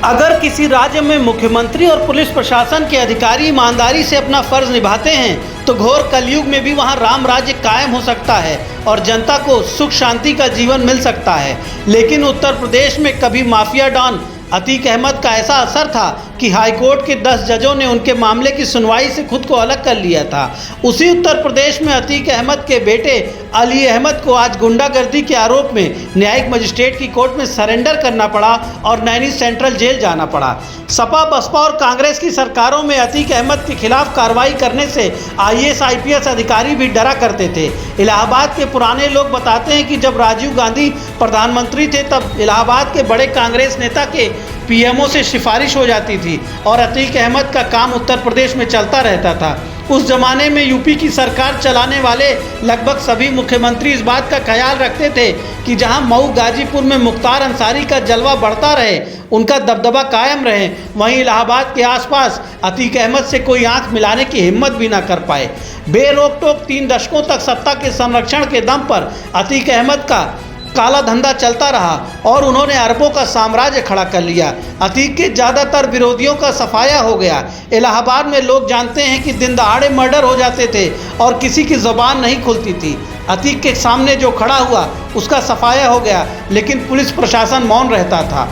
अगर किसी राज्य में मुख्यमंत्री और पुलिस प्रशासन के अधिकारी ईमानदारी से अपना फर्ज निभाते हैं तो घोर कलयुग में भी वहां राम राज्य कायम हो सकता है और जनता को सुख शांति का जीवन मिल सकता है। लेकिन उत्तर प्रदेश में कभी माफिया डॉन अतीक अहमद का ऐसा असर था कि हाईकोर्ट के 10 जजों ने उनके मामले की सुनवाई से खुद को अलग कर लिया था। उसी उत्तर प्रदेश में अतीक अहमद के बेटे अली अहमद को आज गुंडागर्दी के आरोप में न्यायिक मजिस्ट्रेट की कोर्ट में सरेंडर करना पड़ा और नैनी सेंट्रल जेल जाना पड़ा। सपा, बसपा और कांग्रेस की सरकारों में अतीक अहमद के खिलाफ कार्रवाई करने से IAS IPS अधिकारी भी डरा करते थे। इलाहाबाद के पुराने लोग बताते हैं कि जब राजीव गांधी प्रधानमंत्री थे तब इलाहाबाद के बड़े कांग्रेस नेता के PMO से सिफारिश हो जाती थी और अतीक अहमद का काम उत्तर प्रदेश में चलता रहता था। उस जमाने में यूपी की सरकार चलाने वाले लगभग सभी मुख्यमंत्री इस बात का ख्याल रखते थे कि जहां मऊ गाजीपुर में मुख्तार अंसारी का जलवा बढ़ता रहे, उनका दबदबा कायम रहे, वहीं इलाहाबाद के आसपास अतीक अहमद से कोई आंख मिलाने की हिम्मत भी ना कर पाए। बेरोक टोक 3 दशकों तक सत्ता के संरक्षण के दम पर अतीक अहमद का काला धंधा चलता रहा और उन्होंने अरबों का साम्राज्य खड़ा कर लिया। अतीक के ज़्यादातर विरोधियों का सफाया हो गया। इलाहाबाद में लोग जानते हैं कि दिन दहाड़े मर्डर हो जाते थे और किसी की ज़ुबान नहीं खुलती थी। अतीक के सामने जो खड़ा हुआ उसका सफाया हो गया, लेकिन पुलिस प्रशासन मौन रहता था।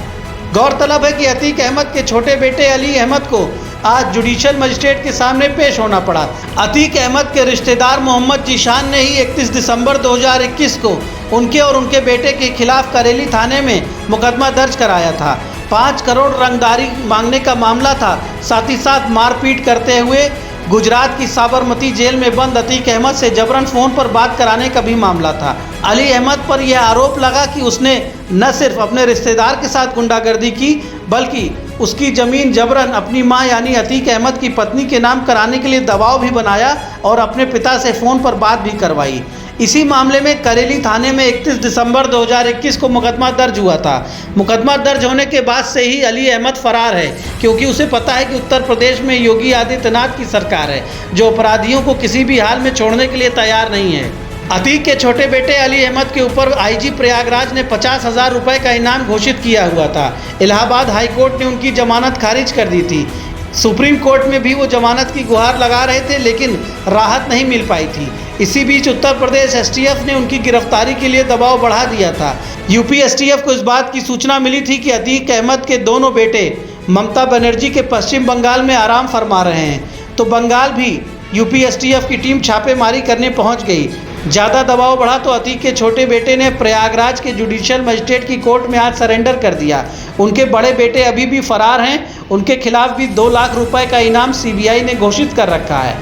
गौरतलब है कि अतीक अहमद के छोटे बेटे अली अहमद को आज जुडिशियल मजिस्ट्रेट के सामने पेश होना पड़ा। अतीक अहमद के रिश्तेदार मोहम्मद जीशान ने ही 31 दिसंबर 2021 को उनके और उनके बेटे के खिलाफ करेली थाने में मुकदमा दर्ज कराया था। 5 करोड़ रंगदारी मांगने का मामला था। साथ ही साथ मारपीट करते हुए गुजरात की साबरमती जेल में बंद अतीक अहमद से जबरन फ़ोन पर बात कराने का भी मामला था। अली अहमद पर यह आरोप लगा कि उसने न सिर्फ अपने रिश्तेदार के साथ गुंडागर्दी की बल्कि उसकी ज़मीन जबरन अपनी मां यानी अतीक अहमद की पत्नी के नाम कराने के लिए दबाव भी बनाया और अपने पिता से फ़ोन पर बात भी करवाई। इसी मामले में करेली थाने में 31 दिसंबर 2021 को मुकदमा दर्ज हुआ था। मुकदमा दर्ज होने के बाद से ही अली अहमद फरार है, क्योंकि उसे पता है कि उत्तर प्रदेश में योगी आदित्यनाथ की सरकार है जो अपराधियों को किसी भी हाल में छोड़ने के लिए तैयार नहीं है। अतीक के छोटे बेटे अली अहमद के ऊपर IG प्रयागराज ने 50,000 रुपये का इनाम घोषित किया हुआ था। इलाहाबाद हाईकोर्ट ने उनकी जमानत खारिज कर दी थी। सुप्रीम कोर्ट में भी वो जमानत की गुहार लगा रहे थे, लेकिन राहत नहीं मिल पाई थी। इसी बीच उत्तर प्रदेश STF ने उनकी गिरफ्तारी के लिए दबाव बढ़ा दिया था। यूपी STF को इस बात की सूचना मिली थी कि अतीक अहमद के दोनों बेटे ममता बनर्जी के पश्चिम बंगाल में आराम फरमा रहे हैं, तो बंगाल भी यूपी STF की टीम छापेमारी करने पहुंच गई। ज़्यादा दबाव बढ़ा तो अतीक के छोटे बेटे ने प्रयागराज के जुडिशियल मजिस्ट्रेट की कोर्ट में आज सरेंडर कर दिया। उनके बड़े बेटे अभी भी फरार हैं। उनके खिलाफ भी 2 लाख रुपए का इनाम CBI ने घोषित कर रखा है।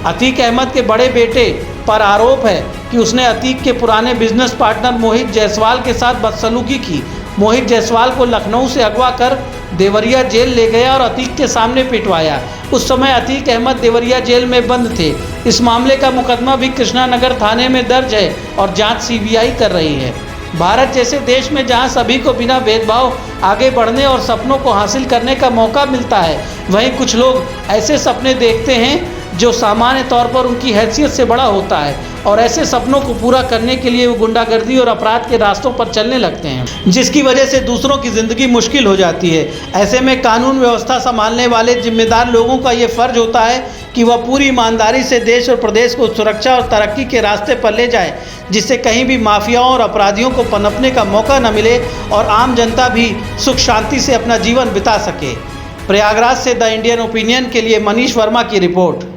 अतीक अहमद के बड़े बेटे पर आरोप है कि उसने अतीक के पुराने बिजनेस पार्टनर मोहित जायसवाल के साथ बदसलूकी की। मोहित जायसवाल को लखनऊ से अगवा कर देवरिया जेल ले गया और अतीक के सामने पिटवाया। उस समय अतीक अहमद देवरिया जेल में बंद थे। इस मामले का मुकदमा भी कृष्णानगर थाने में दर्ज है और जांच CBI कर रही है। भारत जैसे देश में जहां सभी को बिना भेदभाव आगे बढ़ने और सपनों को हासिल करने का मौका मिलता है, वहीं कुछ लोग ऐसे सपने देखते हैं जो सामान्य तौर पर उनकी हैसियत से बड़ा होता है और ऐसे सपनों को पूरा करने के लिए वो गुंडागर्दी और अपराध के रास्तों पर चलने लगते हैं, जिसकी वजह से दूसरों की ज़िंदगी मुश्किल हो जाती है। ऐसे में कानून व्यवस्था संभालने वाले जिम्मेदार लोगों का ये फ़र्ज होता है कि वह पूरी ईमानदारी से देश और प्रदेश को सुरक्षा और तरक्की के रास्ते पर ले जाए, जिससे कहीं भी माफियाओं और अपराधियों को पनपने का मौका न मिले और आम जनता भी सुख शांति से अपना जीवन बिता सके। प्रयागराज से द इंडियन ओपिनियन के लिए मनीष वर्मा की रिपोर्ट।